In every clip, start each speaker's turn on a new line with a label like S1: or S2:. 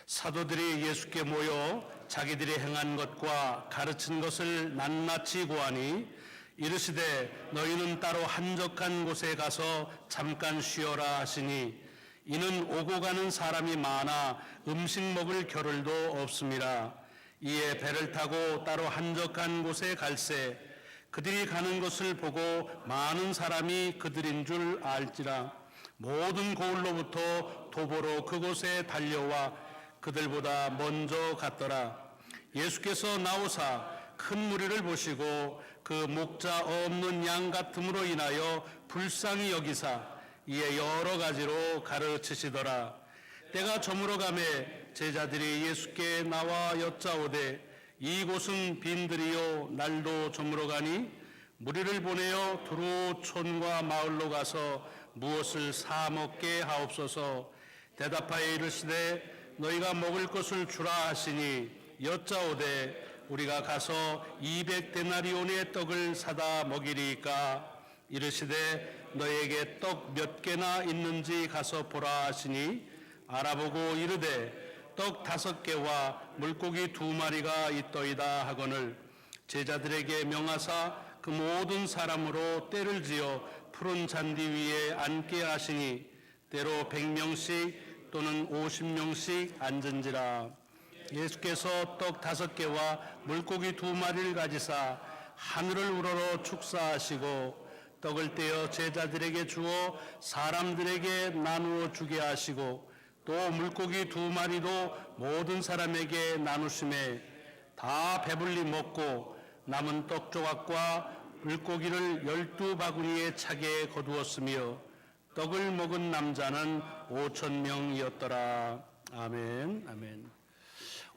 S1: 사도들이 예수께 모여 자기들이 행한 것과 가르친 것을 낱낱이 고하니 이르시되 너희는 따로 한적한 곳에 가서 잠깐 쉬어라 하시니 이는 오고 가는 사람이 많아 음식 먹을 겨를도 없음이라. 이에 배를 타고 따로 한적한 곳에 갈새 그들이 가는 것을 보고 많은 사람이 그들인 줄 알지라. 모든 고을로부터 도보로 그곳에 달려와 그들보다 먼저 갔더라. 예수께서 나오사 큰 무리를 보시고 그 목자 없는 양 같음으로 인하여 불쌍히 여기사 이에 여러 가지로 가르치시더라. 때가 저물어 가매 제자들이 예수께 나와 여짜오되 이곳은 빈들이요 날도 저물어 가니 무리를 보내어 두루 촌과 마을로 가서 무엇을 사 먹게 하옵소서. 대답하여 이르시되 너희가 먹을 것을 주라 하시니 여짜오되 우리가 가서 200데나리온의 떡을 사다 먹이리이까. 이르시되 너희에게 떡 몇 개나 있는지 가서 보라 하시니 알아보고 이르되 떡 5개와 물고기 2마리가 있더이다 하거늘 제자들에게 명하사 그 모든 사람으로 때를 지어 푸른 잔디 위에 앉게 하시니 때로 100명씩 또는 50명씩 앉은지라. 예수께서 떡 5개와 물고기 2마리를 가지사 하늘을 우러러 축사하시고 떡을 떼어 제자들에게 주어 사람들에게 나누어 주게 하시고 또 물고기 2마리도 모든 사람에게 나누심에 다 배불리 먹고 남은 떡 조각과 물고기를 12바구니에 차게 거두었으며 떡을 먹은 남자는 5,000명이었더라. 아멘. 아멘.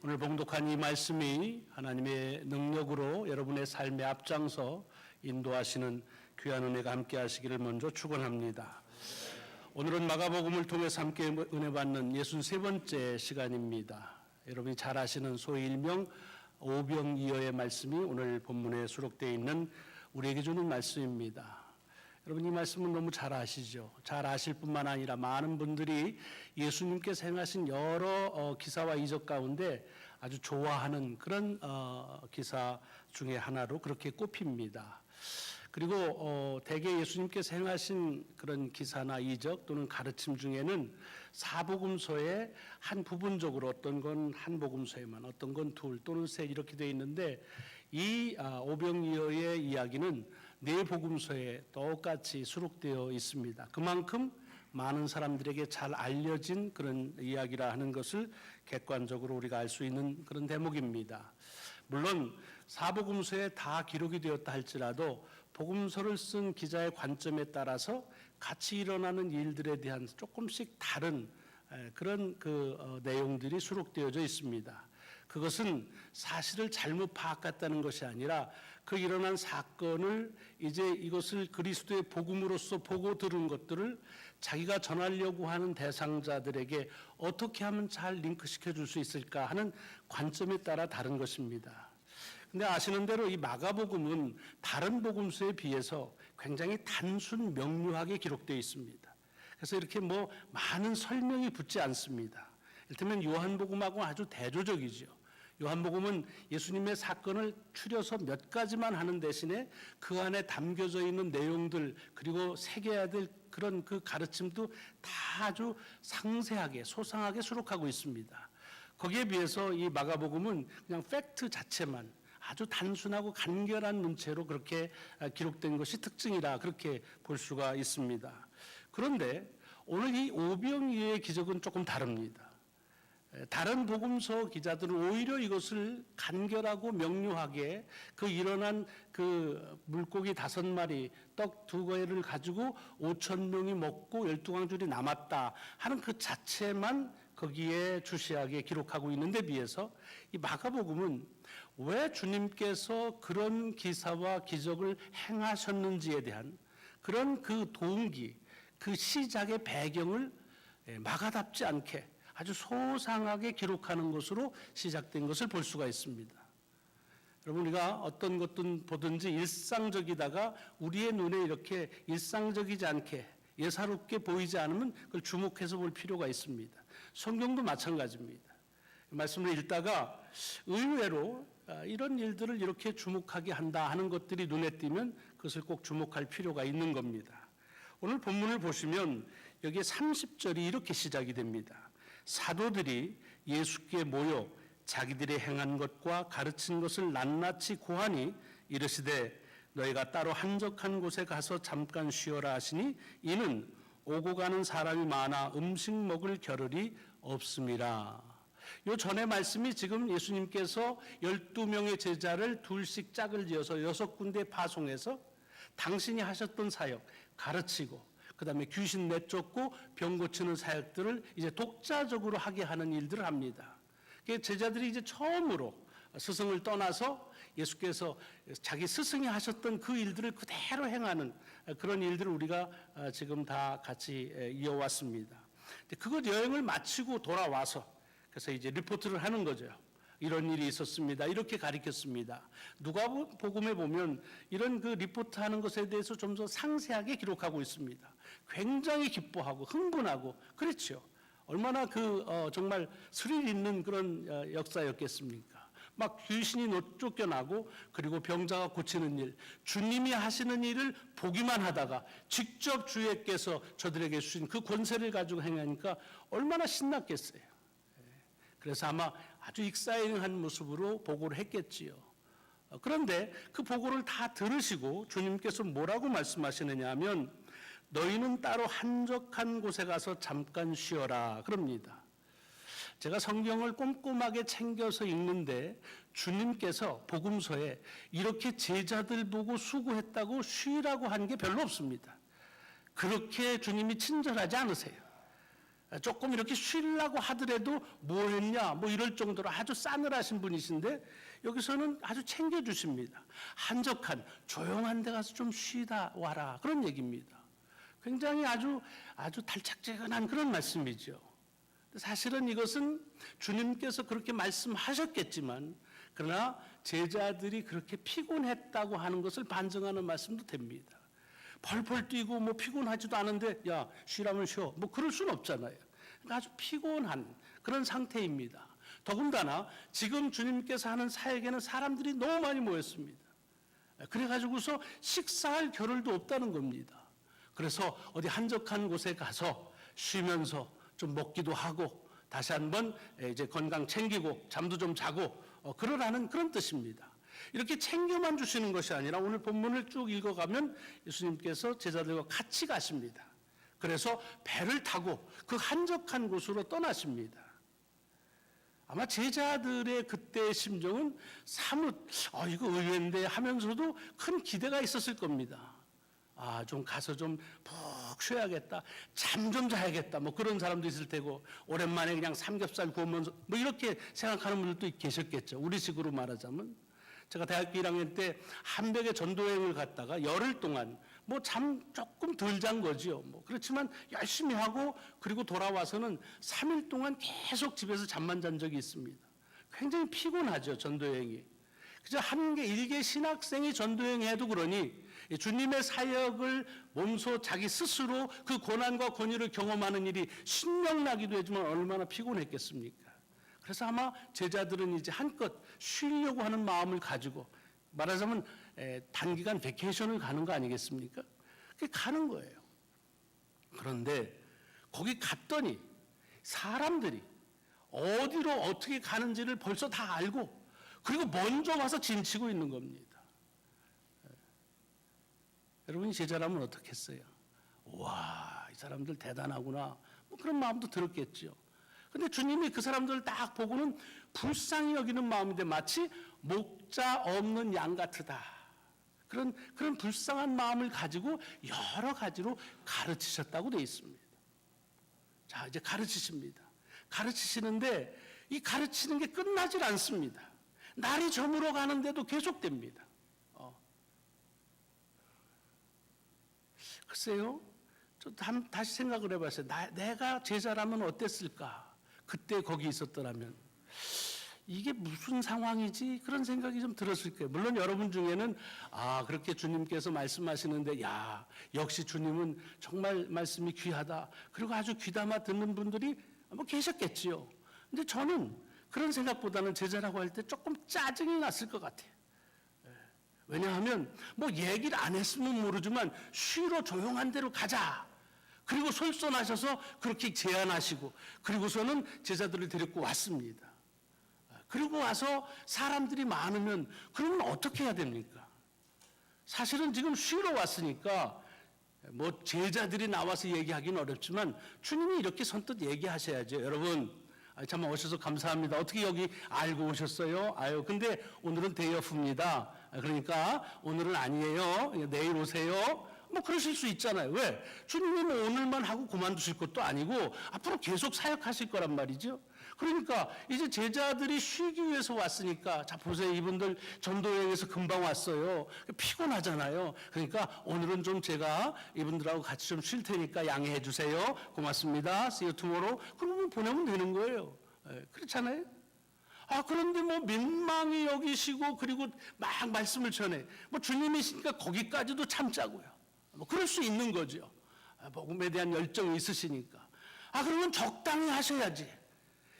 S1: 오늘 봉독한 이 말씀이 하나님의 능력으로 여러분의 삶에 앞장서 인도하시는 귀한 은혜가 함께 하시기를 먼저 축원합니다. 오늘은 마가복음을 통해서 함께 은혜 받는 63번째 시간입니다. 여러분이 잘 아시는 소위 일명 오병이어의 말씀이 오늘 본문에 수록되어 있는 우리에게 주는 말씀입니다. 여러분 이 말씀은 너무 잘 아시죠? 잘 아실 뿐만 아니라 많은 분들이 예수님께서 행하신 여러 기사와 이적 가운데 아주 좋아하는 그런 기사 중에 하나로 그렇게 꼽힙니다. 그리고 대개 예수님께서 행하신 그런 기사나 이적 또는 가르침 중에는 사복음서의 한 부분적으로 어떤 건 한 복음서에만 어떤 건 둘 또는 셋 이렇게 되어 있는데 이 오병이어의 이야기는 네 복음서에 똑같이 수록되어 있습니다. 그만큼 많은 사람들에게 잘 알려진 그런 이야기라 하는 것을 객관적으로 우리가 알 수 있는 그런 대목입니다. 물론 사복음서에 다 기록이 되었다 할지라도 복음서를 쓴 기자의 관점에 따라서 같이 일어나는 일들에 대한 조금씩 다른 그런 내용들이 수록되어져 있습니다. 그것은 사실을 잘못 파악했다는 것이 아니라 그 일어난 사건을 이제 이것을 그리스도의 복음으로서 보고 들은 것들을 자기가 전하려고 하는 대상자들에게 어떻게 하면 잘 링크시켜 줄 수 있을까 하는 관점에 따라 다른 것입니다. 근데 아시는 대로 이 마가복음은 다른 복음서에 비해서 굉장히 단순 명료하게 기록되어 있습니다. 그래서 이렇게 많은 설명이 붙지 않습니다. 이를테면 요한복음하고 아주 대조적이죠. 요한복음은 예수님의 사건을 추려서 몇 가지만 하는 대신에 그 안에 담겨져 있는 내용들 그리고 새겨야 될 그런 그 가르침도 다 아주 상세하게 소상하게 수록하고 있습니다. 거기에 비해서 이 마가복음은 그냥 팩트 자체만 아주 단순하고 간결한 문체로 그렇게 기록된 것이 특징이라 그렇게 볼 수가 있습니다. 그런데 오늘 이 오병이어의 기적은 조금 다릅니다. 다른 복음서 기자들은 오히려 이것을 간결하고 명료하게 그 일어난 그 물고기 5마리, 떡 2개를 가지고 5,000명이 먹고 12광줄이 남았다 하는 그 자체만 거기에 주시하게 기록하고 있는데 비해서 이 마가복음은 왜 주님께서 그런 기사와 기적을 행하셨는지에 대한 그런 그 동기, 그 시작의 배경을 마가답지 않게 아주 소상하게 기록하는 것으로 시작된 것을 볼 수가 있습니다. 여러분 우리가 어떤 것든 보든지 일상적이다가 우리의 눈에 이렇게 일상적이지 않게 예사롭게 보이지 않으면 그걸 주목해서 볼 필요가 있습니다. 성경도 마찬가지입니다. 말씀을 읽다가 의외로 이런 일들을 이렇게 주목하게 한다 하는 것들이 눈에 띄면 그것을 꼭 주목할 필요가 있는 겁니다. 오늘 본문을 보시면 여기에 30절이 이렇게 시작이 됩니다. 사도들이 예수께 모여 자기들이 행한 것과 가르친 것을 낱낱이 고하니 이르시되 너희가 따로 한적한 곳에 가서 잠깐 쉬어라 하시니 이는 오고 가는 사람이 많아 음식 먹을 겨를이 없음이라. 요 전에 말씀이 지금 예수님께서 12명의 제자를 둘씩 짝을 지어서 6군데 파송해서 당신이 하셨던 사역, 가르치고 그 다음에 귀신 내쫓고 병 고치는 사역들을 이제 독자적으로 하게 하는 일들을 합니다. 제자들이 이제 처음으로 스승을 떠나서 예수께서 자기 스승이 하셨던 그 일들을 그대로 행하는 그런 일들을 우리가 지금 다 같이 이어왔습니다. 그것 여행을 마치고 돌아와서 그래서 이제 리포트를 하는 거죠. 이런 일이 있었습니다. 이렇게 가르쳤습니다. 누가복음에 보면 이런 그 리포트하는 것에 대해서 좀 더 상세하게 기록하고 있습니다. 굉장히 기뻐하고 흥분하고 그렇죠. 얼마나 정말 스릴 있는 그런 역사였겠습니까? 막 귀신이 쫓겨나고 그리고 병자가 고치는 일, 주님이 하시는 일을 보기만 하다가 직접 주께서 저들에게 주신 그 권세를 가지고 행하니까 얼마나 신났겠어요. 그래서 아마 아주 익사이링한 모습으로 보고를 했겠지요. 그런데 그 보고를 다 들으시고 주님께서 뭐라고 말씀하시느냐 하면 너희는 따로 한적한 곳에 가서 잠깐 쉬어라 그럽니다. 제가 성경을 꼼꼼하게 챙겨서 읽는데 주님께서 복음서에 이렇게 제자들 보고 수고했다고 쉬라고 한 게 별로 없습니다. 그렇게 주님이 친절하지 않으세요. 조금 이렇게 쉬려고 하더라도 뭐 했냐 뭐 이럴 정도로 아주 싸늘하신 분이신데 여기서는 아주 챙겨주십니다. 한적한 조용한 데 가서 좀 쉬다 와라 그런 얘기입니다. 굉장히 아주 달짝지근한 그런 말씀이죠. 사실은 이것은 주님께서 그렇게 말씀하셨겠지만 그러나 제자들이 그렇게 피곤했다고 하는 것을 반증하는 말씀도 됩니다. 펄펄 뛰고 뭐 피곤하지도 않은데 야 쉬라면 쉬어 뭐 그럴 수는 없잖아요. 그러니까 아주 피곤한 그런 상태입니다. 더군다나 지금 주님께서 하는 사역에는 사람들이 너무 많이 모였습니다. 그래가지고서 식사할 겨를도 없다는 겁니다. 그래서 어디 한적한 곳에 가서 쉬면서 좀 먹기도 하고 다시 한번 이제 건강 챙기고 잠도 좀 자고 그러라는 그런 뜻입니다. 이렇게 챙겨만 주시는 것이 아니라 오늘 본문을 쭉 읽어가면 예수님께서 제자들과 같이 가십니다. 그래서 배를 타고 그 한적한 곳으로 떠나십니다. 아마 제자들의 그때의 심정은 사뭇 이거 의외인데 하면서도 큰 기대가 있었을 겁니다. 좀 가서 좀 푹 쉬어야겠다. 잠 좀 자야겠다. 뭐 그런 사람도 있을 테고 오랜만에 그냥 삼겹살 구우면서 뭐 이렇게 생각하는 분들도 계셨겠죠. 우리식으로 말하자면 제가 대학교 1학년 때 한백에 전도여행을 갔다가 열흘 동안 뭐 잠 조금 덜 잔 거지요. 뭐 그렇지만 열심히 하고 그리고 돌아와서는 3일 동안 계속 집에서 잠만 잔 적이 있습니다. 굉장히 피곤하죠, 전도여행이. 그저 일개 신학생이 전도여행해도 그러니 주님의 사역을 몸소 자기 스스로 그 고난과 권위를 경험하는 일이 신명나기도 하지만 얼마나 피곤했겠습니까? 그래서 아마 제자들은 이제 한껏 쉬려고 하는 마음을 가지고 말하자면 단기간 베케이션을 가는 거 아니겠습니까? 그게 가는 거예요. 그런데 거기 갔더니 사람들이 어디로 어떻게 가는지를 벌써 다 알고 그리고 먼저 와서 짐치고 있는 겁니다. 여러분이 제자라면 어떻겠어요? 와, 이 사람들 대단하구나. 뭐 그런 마음도 들었겠죠. 근데 주님이 그 사람들을 딱 보고는 불쌍히 여기는 마음인데 마치 목자 없는 양 같으다. 그런 불쌍한 마음을 가지고 여러 가지로 가르치셨다고 되어 있습니다. 자, 이제 가르치십니다. 가르치시는데 이 가르치는 게 끝나질 않습니다. 날이 저물어 가는데도 계속됩니다. 글쎄요, 저 다시 생각을 해봤어요. 내가 제자라면 어땠을까? 그때 거기 있었더라면. 이게 무슨 상황이지? 그런 생각이 좀 들었을 거예요. 물론 여러분 중에는 그렇게 주님께서 말씀하시는데 역시 주님은 정말 말씀이 귀하다. 그리고 아주 귀담아 듣는 분들이 뭐 계셨겠지요. 근데 저는 그런 생각보다는 제자라고 할 때 조금 짜증이 났을 것 같아요. 왜냐하면 뭐 얘기를 안 했으면 모르지만 쉬러 조용한 데로 가자. 그리고 솔선하셔서 그렇게 제안하시고 그리고서는 제자들을 데리고 왔습니다. 그리고 와서 사람들이 많으면 그러면 어떻게 해야 됩니까? 사실은 지금 쉬러 왔으니까 뭐 제자들이 나와서 얘기하기는 어렵지만 주님이 이렇게 선뜻 얘기하셔야죠. 여러분, 참 오셔서 감사합니다. 어떻게 여기 알고 오셨어요? 아유, 근데 오늘은 데이오프입니다. 그러니까 오늘은 아니에요. 내일 오세요. 뭐 그러실 수 있잖아요. 왜? 주님이 뭐 오늘만 하고 그만두실 것도 아니고 앞으로 계속 사역하실 거란 말이죠. 그러니까 이제 제자들이 쉬기 위해서 왔으니까 자 보세요. 이분들 전도여행에서 금방 왔어요. 피곤하잖아요. 그러니까 오늘은 좀 제가 이분들하고 같이 좀 쉴 테니까 양해해 주세요. 고맙습니다. See you tomorrow. 그러면 보내면 되는 거예요. 그렇잖아요. 그런데 뭐 민망히 여기시고 그리고 막 말씀을 전해. 뭐 주님이시니까 거기까지도 참자고요. 뭐 그럴 수 있는 거죠. 복음에 대한 열정이 있으시니까. 그러면 적당히 하셔야지.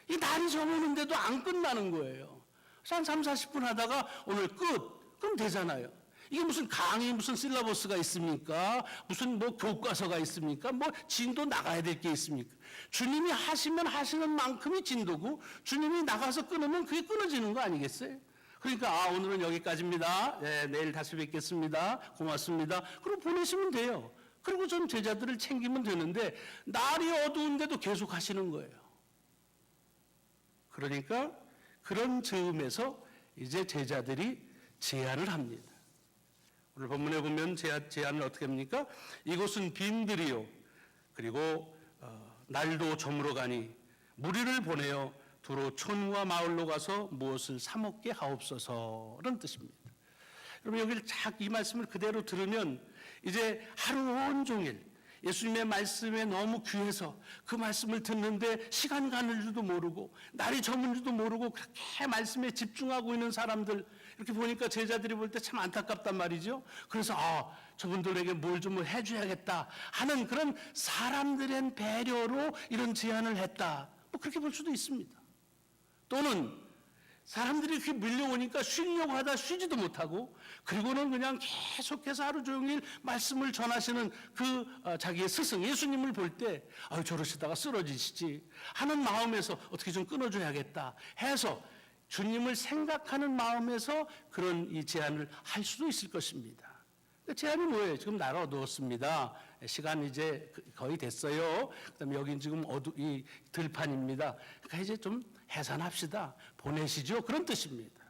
S1: 이 날이 저무는데도 안 끝나는 거예요. 한 3, 40분 하다가 오늘 끝. 그럼 되잖아요. 이게 무슨 강의, 무슨 실라버스가 있습니까? 무슨 뭐 교과서가 있습니까? 뭐 진도 나가야 될 게 있습니까? 주님이 하시면 하시는 만큼이 진도고 주님이 나가서 끊으면 그게 끊어지는 거 아니겠어요? 그러니까 오늘은 여기까지입니다. 네, 내일 다시 뵙겠습니다. 고맙습니다. 그리고 보내시면 돼요. 그리고 좀 제자들을 챙기면 되는데 날이 어두운데도 계속 하시는 거예요. 그러니까 그런 즈음에서 이제 제자들이 제안을 합니다. 오늘 본문에 보면 제안을 어떻게 합니까? 이곳은 빈들이요. 그리고 날도 저물어 가니 무리를 보내어 두루 촌과 마을로 가서 무엇을 사 먹게 하옵소서라는 뜻입니다. 여러분 여기를 이 말씀을 그대로 들으면 이제 하루 온종일 예수님의 말씀에 너무 귀해서 그 말씀을 듣는데 시간 가는 줄도 모르고 날이 저문 줄도 모르고 그렇게 말씀에 집중하고 있는 사람들 이렇게 보니까 제자들이 볼 때 참 안타깝단 말이죠. 그래서 저분들에게 뭘 좀 해줘야겠다 하는 그런 사람들의 배려로 이런 제안을 했다. 뭐 그렇게 볼 수도 있습니다. 또는 사람들이 이렇게 밀려오니까 쉬려고 하다 쉬지도 못하고 그리고는 그냥 계속해서 하루 종일 말씀을 전하시는 자기의 스승 예수님을 볼 때 저러시다가 쓰러지시지 하는 마음에서 어떻게 좀 끊어줘야겠다 해서 주님을 생각하는 마음에서 그런 이 제안을 할 수도 있을 것입니다. 제안이 뭐예요? 지금 날이 어두웠습니다. 시간 이제 거의 됐어요. 그다음에 여긴 지금 이 들판입니다. 그러니까 이제 좀 해산합시다. 보내시죠. 그런 뜻입니다.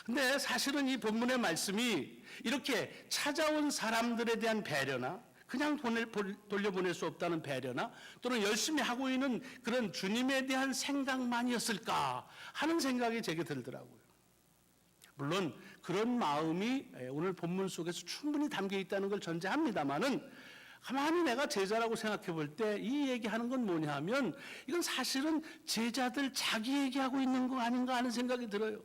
S1: 근데 사실은 이 본문의 말씀이 이렇게 찾아온 사람들에 대한 배려나 그냥 돌려보낼 수 없다는 배려나 또는 열심히 하고 있는 그런 주님에 대한 생각만이었을까 하는 생각이 제게 들더라고요. 물론 그런 마음이 오늘 본문 속에서 충분히 담겨 있다는 걸 전제합니다만은 가만히 내가 제자라고 생각해 볼 때 이 얘기하는 건 뭐냐 하면 이건 사실은 제자들 자기 얘기하고 있는 거 아닌가 하는 생각이 들어요.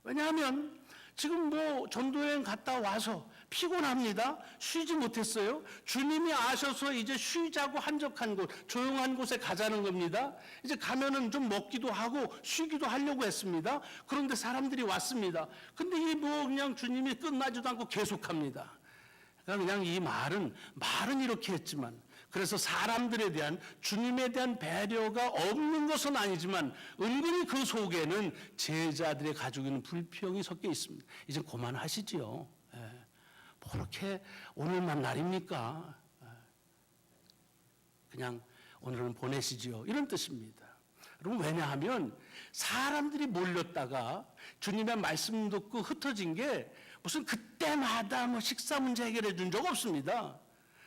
S1: 왜냐하면 지금 뭐 전도여행 갔다 와서 피곤합니다. 쉬지 못했어요. 주님이 아셔서 이제 쉬자고 한적한 곳, 조용한 곳에 가자는 겁니다. 이제 가면은 좀 먹기도 하고 쉬기도 하려고 했습니다. 그런데 사람들이 왔습니다. 근데 이 뭐 그냥 주님이 끝나지도 않고 계속합니다. 그냥 이 말은 이렇게 했지만 그래서 사람들에 대한 주님에 대한 배려가 없는 것은 아니지만 은근히 그 속에는 제자들의 가지고 있는 불평이 섞여 있습니다. 이제 그만하시지요. 뭐 그렇게 오늘만 날입니까? 그냥 오늘은 보내시지요. 이런 뜻입니다. 여러분 왜냐하면 사람들이 몰렸다가 주님의 말씀 듣고 흩어진 게 무슨 그때마다 뭐 식사 문제 해결해 준 적 없습니다.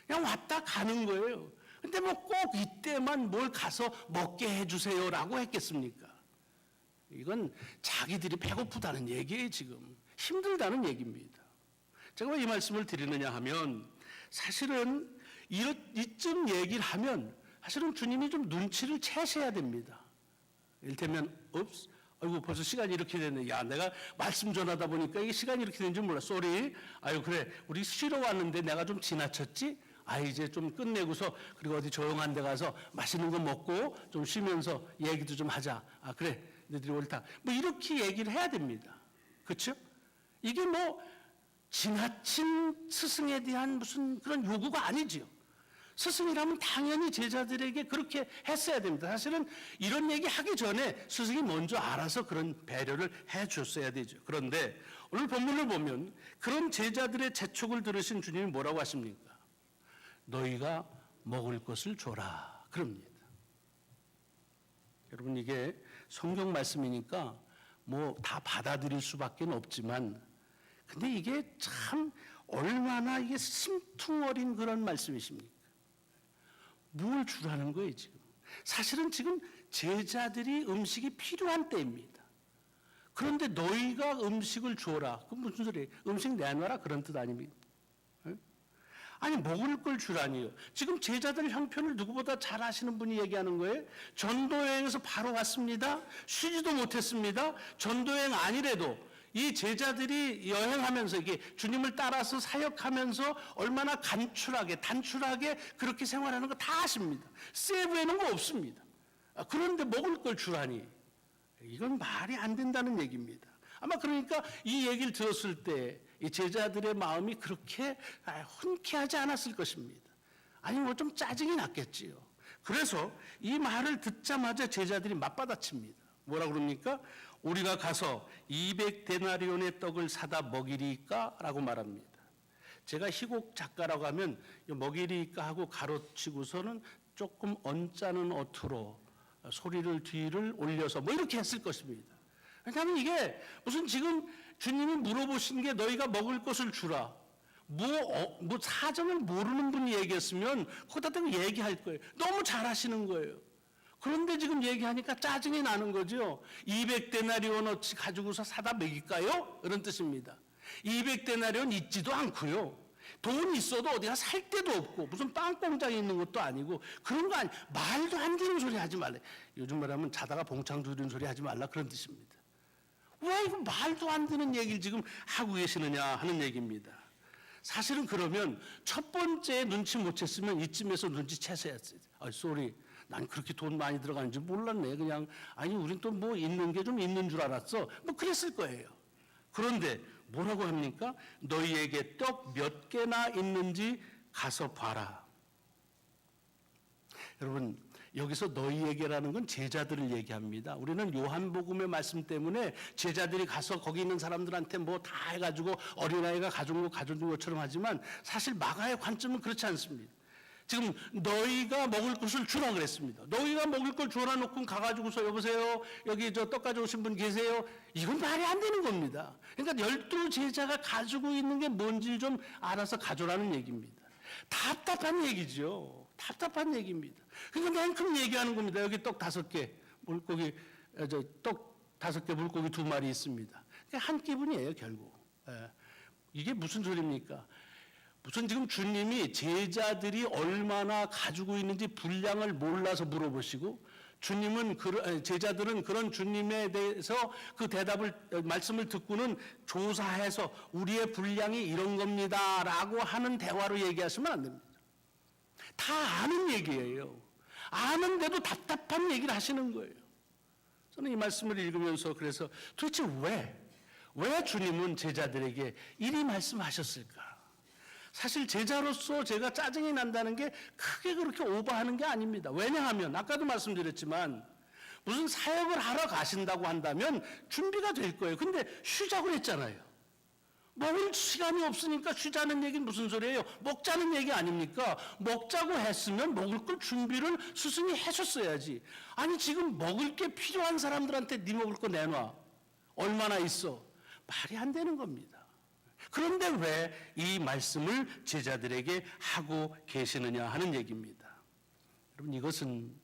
S1: 그냥 왔다 가는 거예요. 근데 뭐 꼭 이때만 뭘 가서 먹게 해주세요라고 했겠습니까? 이건 자기들이 배고프다는 얘기예요. 지금 힘들다는 얘기입니다. 제가 왜 이 말씀을 드리느냐 하면 사실은 이쯤 얘기를 하면 사실은 주님이 좀 눈치를 채셔야 됩니다. 이를테면 아이고 벌써 시간이 이렇게 됐네. 야 내가 말씀 전하다 보니까 이게 시간이 이렇게 된 줄 몰라. 쏘리. 아유 그래 우리 쉬러 왔는데 내가 좀 지나쳤지. 이제 좀 끝내고서 그리고 어디 조용한 데 가서 맛있는 거 먹고 좀 쉬면서 얘기도 좀 하자. 그래 너희들이 옳다. 뭐 이렇게 얘기를 해야 됩니다. 그렇죠? 이게 뭐 지나친 스승에 대한 무슨 그런 요구가 아니지요. 스승이라면 당연히 제자들에게 그렇게 했어야 됩니다. 사실은 이런 얘기 하기 전에 스승이 먼저 알아서 그런 배려를 해 줬어야 되죠. 그런데 오늘 본문을 보면 그런 제자들의 재촉을 들으신 주님이 뭐라고 하십니까? 너희가 먹을 것을 줘라. 그럽니다. 여러분, 이게 성경 말씀이니까 뭐 다 받아들일 수밖에 없지만, 근데 이게 참 얼마나 이게 심퉁어린 그런 말씀이십니까? 뭘 주라는 거예요, 지금? 사실은 지금 제자들이 음식이 필요한 때입니다. 그런데 너희가 음식을 주어라. 그럼 무슨 소리예요? 음식 내놔라 그런 뜻 아닙니까? 아니, 먹을 걸 주라니요. 지금 제자들 형편을 누구보다 잘 아시는 분이 얘기하는 거예요. 전도여행에서 바로 왔습니다. 쉬지도 못했습니다. 전도여행 아니래도 이 제자들이 여행하면서 이게 주님을 따라서 사역하면서 얼마나 단출하게 그렇게 생활하는 거 다 아십니다. 세부에는 거 없습니다. 그런데 먹을 걸 주라니. 이건 말이 안 된다는 얘기입니다. 아마 그러니까 이 얘기를 들었을 때 이 제자들의 마음이 그렇게 흔쾌하지 않았을 것입니다. 아니 뭐 좀 짜증이 났겠지요. 그래서 이 말을 듣자마자 제자들이 맞받아칩니다. 뭐라 그럽니까? 우리가 가서 200데나리온의 떡을 사다 먹이리까? 라고 말합니다. 제가 희곡 작가라고 하면 먹이리까 하고 가로치고서는 조금 언짢은 어투로 소리를 뒤를 올려서 뭐 이렇게 했을 것입니다. 왜냐하면 이게 무슨 지금 주님이 물어보신 게 너희가 먹을 것을 주라. 뭐 사정을 모르는 분이 얘기했으면 거기다 대고 얘기할 거예요. 너무 잘하시는 거예요. 그런데 지금 얘기하니까 짜증이 나는 거죠. 200데나리온어치 가지고서 사다 먹일까요? 이런 뜻입니다. 200데나리온 있지도 않고요. 돈 있어도 어디가 살 데도 없고 무슨 빵 공장에 있는 것도 아니고 그런 거 아니. 말도 안 되는 소리 하지 말래. 요즘 말하면 자다가 봉창 두드리는 소리 하지 말라 그런 뜻입니다. 왜 이거 말도 안 되는 얘기를 지금 하고 계시느냐 하는 얘기입니다. 사실은 그러면 첫 번째 눈치 못 챘으면 이쯤에서 눈치채서야 했어요. 쏘리. 난 그렇게 돈 많이 들어가는지 몰랐네. 그냥 아니 우린 또 뭐 있는 게 좀 있는 줄 알았어. 뭐 그랬을 거예요. 그런데 뭐라고 합니까? 너희에게 떡 몇 개나 있는지 가서 봐라. 여러분, 여기서 너희에게라는 건 제자들을 얘기합니다. 우리는 요한복음의 말씀 때문에 제자들이 가서 거기 있는 사람들한테 뭐 다 해가지고 어린아이가 가져온 거 가져온 것처럼 하지만 사실 마가의 관점은 그렇지 않습니다. 지금 너희가 먹을 것을 주라 그랬습니다. 너희가 먹을 걸 주라 놓고 가가지고서 여보세요 여기 저 떡 가져오신 분 계세요? 이건 말이 안 되는 겁니다. 그러니까 12제자가 가지고 있는 게 뭔지 좀 알아서 가져라는 얘기입니다. 답답한 얘기죠. 답답한 얘기입니다. 그러니까 맨큼 얘기하는 겁니다. 여기 떡 5개, 물고기 떡 5개, 물고기 2마리 있습니다. 한 끼분이에요 결국. 이게 무슨 소리입니까? 무슨 지금 주님이 제자들이 얼마나 가지고 있는지 분량을 몰라서 물어보시고 주님은 제자들은 그런 주님에 대해서 그 말씀을 듣고는 조사해서 우리의 분량이 이런 겁니다라고 하는 대화로 얘기하시면 안 됩니다. 다 아는 얘기예요. 아는데도 답답한 얘기를 하시는 거예요. 저는 이 말씀을 읽으면서 그래서 도대체 왜 주님은 제자들에게 이리 말씀하셨을까? 사실 제자로서 제가 짜증이 난다는 게 크게 그렇게 오버하는 게 아닙니다. 왜냐하면 아까도 말씀드렸지만 무슨 사역을 하러 가신다고 한다면 준비가 될 거예요. 근데 쉬자고 했잖아요. 먹을 시간이 없으니까 쉬자는 얘기는 무슨 소리예요? 먹자는 얘기 아닙니까? 먹자고 했으면 먹을 걸 준비를 스승이 해줬어야지. 아니 지금 먹을 게 필요한 사람들한테 네 먹을 거 내놔. 얼마나 있어? 말이 안 되는 겁니다. 그런데 왜 이 말씀을 제자들에게 하고 계시느냐 하는 얘기입니다. 여러분 이것은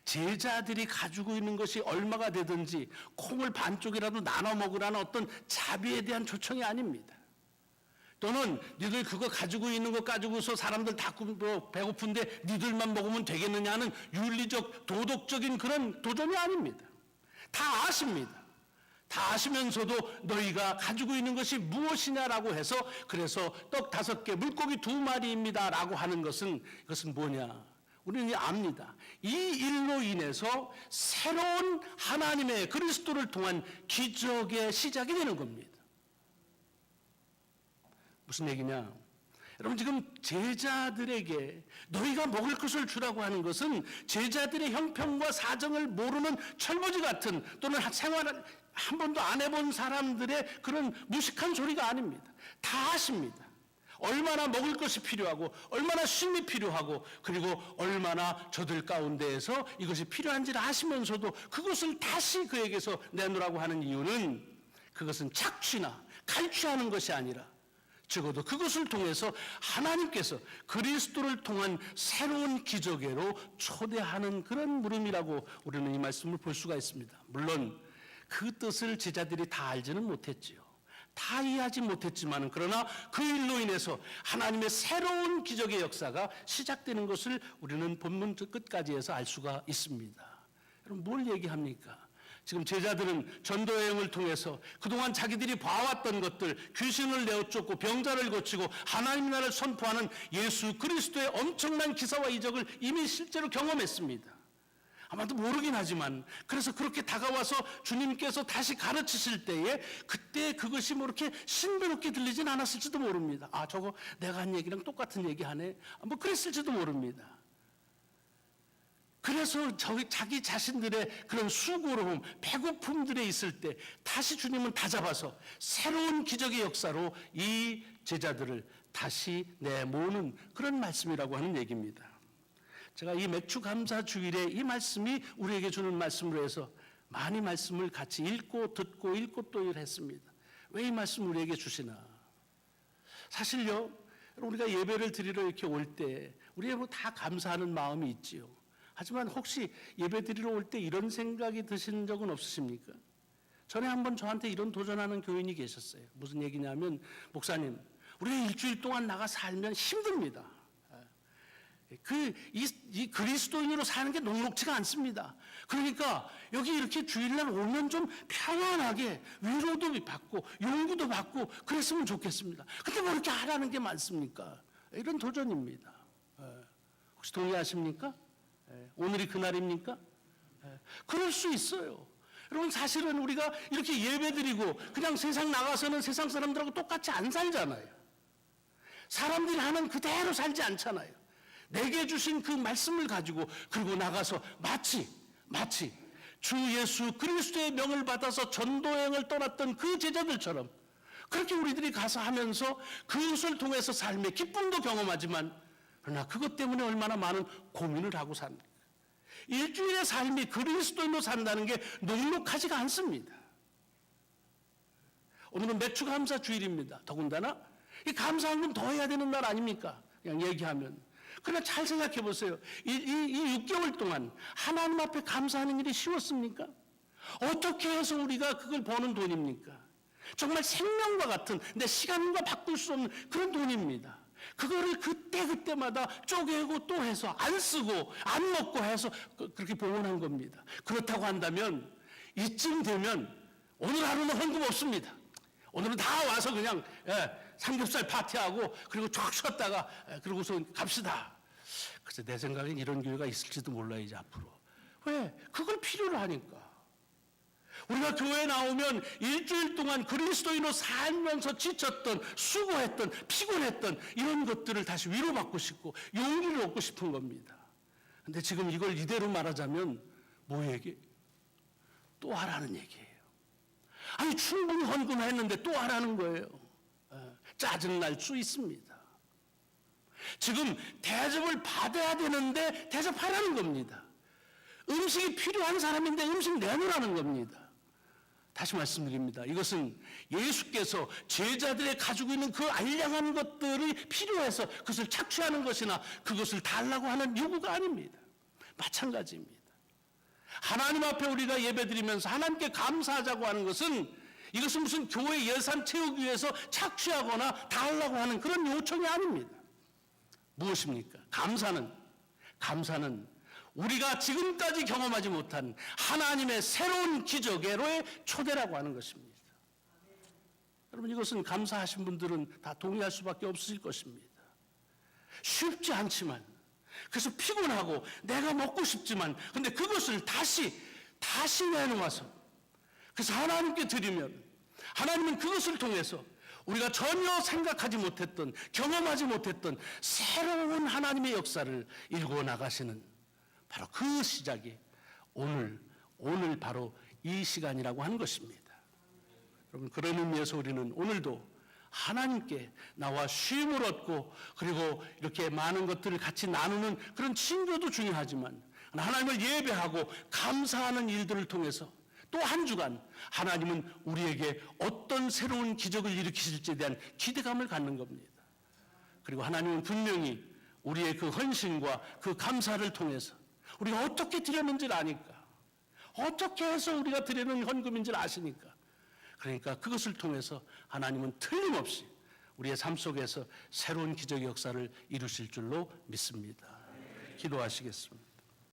S1: 제자들이 가지고 있는 것이 얼마가 되든지 콩을 반쪽이라도 나눠 먹으라는 어떤 자비에 대한 초청이 아닙니다. 또는 니들 그거 가지고 있는 거 가지고서 사람들 다 배고픈데 니들만 먹으면 되겠느냐는 윤리적 도덕적인 그런 도전이 아닙니다. 다 아십니다. 다 아시면서도 너희가 가지고 있는 것이 무엇이냐라고 해서 그래서 떡 5개, 물고기 2마리입니다 라고 하는 것은 이것은 뭐냐? 우리는 압니다. 이 일로 인해서 새로운 하나님의 그리스도를 통한 기적의 시작이 되는 겁니다. 무슨 얘기냐? 여러분, 지금 제자들에게 너희가 먹을 것을 주라고 하는 것은 제자들의 형편과 사정을 모르는 철부지 같은, 또는 생활을 한 번도 안 해본 사람들의 그런 무식한 소리가 아닙니다. 다 아십니다. 얼마나 먹을 것이 필요하고, 얼마나 쉼이 필요하고, 그리고 얼마나 저들 가운데에서 이것이 필요한지를 아시면서도 그것을 다시 그에게서 내놓으라고 하는 이유는, 그것은 착취나 갈취하는 것이 아니라 적어도 그것을 통해서 하나님께서 그리스도를 통한 새로운 기적으로 초대하는 그런 물음이라고 우리는 이 말씀을 볼 수가 있습니다. 물론 그 뜻을 제자들이 다 알지는 못했지요. 다 이해하지 못했지만, 그러나 그 일로 인해서 하나님의 새로운 기적의 역사가 시작되는 것을 우리는 본문 끝까지 해서 알 수가 있습니다. 여러분, 뭘 얘기합니까? 지금 제자들은 전도여행을 통해서 그동안 자기들이 봐왔던 것들, 귀신을 내어쫓고 병자를 고치고 하나님 나라를 선포하는 예수 그리스도의 엄청난 기사와 이적을 이미 실제로 경험했습니다. 아마도 모르긴 하지만, 그래서 그렇게 다가와서 주님께서 다시 가르치실 때에 그때 그것이 뭐 이렇게 신비롭게 들리진 않았을지도 모릅니다. 아, 저거 내가 한 얘기랑 똑같은 얘기 하네, 뭐 그랬을지도 모릅니다. 그래서 자기 자신들의 그런 수고로움, 배고픔들에 있을 때 다시 주님은 다잡아서 새로운 기적의 역사로 이 제자들을 다시 내모으는 그런 말씀이라고 하는 얘기입니다. 제가 이 맥주감사 주일에 이 말씀이 우리에게 주는 말씀으로 해서 많이 말씀을 같이 읽고 듣고 읽고 또 했습니다. 왜 이 말씀 우리에게 주시나? 사실요, 우리가 예배를 드리러 이렇게 올 때 우리가 뭐 다 감사하는 마음이 있지요. 하지만 혹시 예배 드리러 올 때 이런 생각이 드신 적은 없으십니까? 전에 한번 저한테 이런 도전하는 교인이 계셨어요. 무슨 얘기냐면, 목사님, 우리가 일주일 동안 나가 살면 힘듭니다. 이 그리스도인으로 사는 게 녹록지가 않습니다. 그러니까 여기 이렇게 주일날 오면 좀 편안하게 위로도 받고 용기도 받고 그랬으면 좋겠습니다. 근데 뭐 이렇게 하라는 게 많습니까? 이런 도전입니다. 혹시 동의하십니까? 오늘이 그날입니까? 그럴 수 있어요. 여러분, 사실은 우리가 이렇게 예배드리고 그냥 세상 나가서는 세상 사람들하고 똑같이 안 살잖아요. 사람들이 하는 그대로 살지 않잖아요. 내게 주신 그 말씀을 가지고, 그리고 나가서 마치 주 예수 그리스도의 명을 받아서 전도여행을 떠났던 그 제자들처럼 그렇게 우리들이 가서 하면서 그것을 통해서 삶의 기쁨도 경험하지만, 그러나 그것 때문에 얼마나 많은 고민을 하고 삽니까? 일주일의 삶이 그리스도인으로 산다는 게 녹록하지가 않습니다. 오늘은 맥주감사 주일입니다. 더군다나 이 감사한 건 더 해야 되는 날 아닙니까? 그냥 얘기하면. 그러나 잘 생각해 보세요. 이 6개월 동안 하나님 앞에 감사하는 일이 쉬웠습니까? 어떻게 해서 우리가 그걸 버는 돈입니까? 정말 생명과 같은, 내 시간과 바꿀 수 없는 그런 돈입니다. 그거를 그때마다 쪼개고 또 해서 안 쓰고 안 먹고 해서 그렇게 봉헌한 겁니다. 그렇다고 한다면 이쯤 되면 오늘 하루는 헌금 없습니다. 오늘은 다 와서 그냥 삼겹살 파티하고 그리고 쫙 쉬었다가 그러고서 갑시다. 글쎄, 내 생각엔 이런 교회가 있을지도 몰라요, 이제 앞으로. 왜? 그걸 필요로 하니까. 우리가 교회에 나오면 일주일 동안 그리스도인으로 살면서 지쳤던, 수고했던, 피곤했던 이런 것들을 다시 위로받고 싶고 용기를 얻고 싶은 겁니다. 근데 지금 이걸 이대로 말하자면 뭐 얘기? 또 하라는 얘기예요. 아니, 충분히 헌금했는데 또 하라는 거예요. 짜증날 수 있습니다. 지금 대접을 받아야 되는데 대접하라는 겁니다. 음식이 필요한 사람인데 음식 내놓으라는 겁니다. 다시 말씀드립니다. 이것은 예수께서 제자들이 가지고 있는 그 알량한 것들이 필요해서 그것을 착취하는 것이나 그것을 달라고 하는 요구가 아닙니다. 마찬가지입니다. 하나님 앞에 우리가 예배드리면서 하나님께 감사하자고 하는 것은, 이것은 무슨 교회 예산 채우기 위해서 착취하거나 달라고 하는 그런 요청이 아닙니다. 무엇입니까? 감사는 우리가 지금까지 경험하지 못한 하나님의 새로운 기적의 초대라고 하는 것입니다. 여러분, 이것은 감사하신 분들은 다 동의할 수밖에 없으실 것입니다. 쉽지 않지만, 그래서 피곤하고 내가 먹고 싶지만 근데 그것을 다시 내놓아서 그래서 하나님께 드리면 하나님은 그것을 통해서 우리가 전혀 생각하지 못했던 경험하지 못했던 새로운 하나님의 역사를 일구어 나가시는 바로 그 시작이 오늘 바로 이 시간이라고 하는 것입니다. 여러분, 그런 의미에서 우리는 오늘도 하나님께 나와 쉼을 얻고 그리고 이렇게 많은 것들을 같이 나누는 그런 친교도 중요하지만 하나님을 예배하고 감사하는 일들을 통해서 또 한 주간 하나님은 우리에게 어떤 새로운 기적을 일으키실지에 대한 기대감을 갖는 겁니다. 그리고 하나님은 분명히 우리의 그 헌신과 그 감사를 통해서 우리가 어떻게 드렸는지를 아니까, 어떻게 해서 우리가 드리는 헌금인지를 아시니까, 그러니까 그것을 통해서 하나님은 틀림없이 우리의 삶 속에서 새로운 기적의 역사를 이루실 줄로 믿습니다. 기도하시겠습니다.